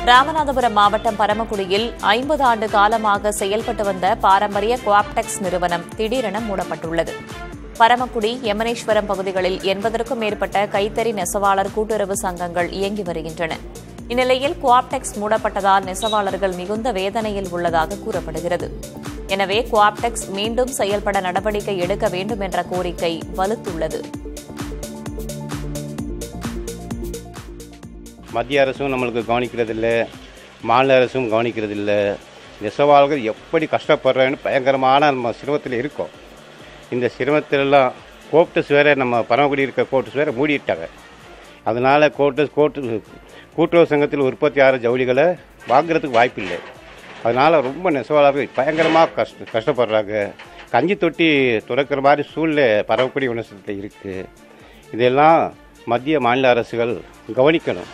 ராமநாதபுரம் மாவட்டம் பரமக்குடியில் 50 ஆண்டு காலமாக செயல்பட்டு வந்த பாரம்பரிய குவாப்டெக்ஸ் நிறுவனம் திடீரென மூடப்பட்டுள்ளது. பரமக்குடி, யமனேஸ்வரம் பகுதிகளில் 80க்கும் மேற்பட்ட கைத்தறி நெசவாளர் கூட்டுறவு சங்கங்கள் இயங்கி வருகின்றன. இந்நிலையில் குவாப்டெக்ஸ் மூடப்பட்டதால் நெசவாளர்கள் மிகுந்த வேதனையில் உள்ளதாக கூறப்படுகிறது. எனவே குவாப்டெக்ஸ் மீண்டும் செயல்பட நடவடிக்கை எடுக்க வேண்டும் என்ற கோரிக்கை வலுத்துள்ளது. மத்திய அரசும் நம்மளுக்கு கவனிக்கிறதில்லை, மாநில அரசும் கவனிக்கிறதில்லை. நெசவாளர்கள் எப்படி கஷ்டப்படுறாங்கன்னு பயங்கரமான நம்ம சிரமத்தில் இருக்கோம். இந்த சிரமத்திலெல்லாம் கோப்டஸ் வேறு, நம்ம பரமக்குடி இருக்க கோப்டஸ் வேறு மூடிட்டாங்க. அதனால் கூட்டுறவு சங்கத்தில் உற்பத்தி ஆகிற ஜவுளிகளை வாங்குறதுக்கு வாய்ப்பில்லை. அதனால் ரொம்ப நெசவாளர்கள் பயங்கரமாக கஷ்டப்படுறாங்க. கஞ்சி தொட்டி துறக்கிற மாதிரி சூழ்நிலை பரமக்குடி யூனிவர்சிட்டியில் இருக்குது. இதெல்லாம் மத்திய மாநில அரசுகள் கவனிக்கணும்.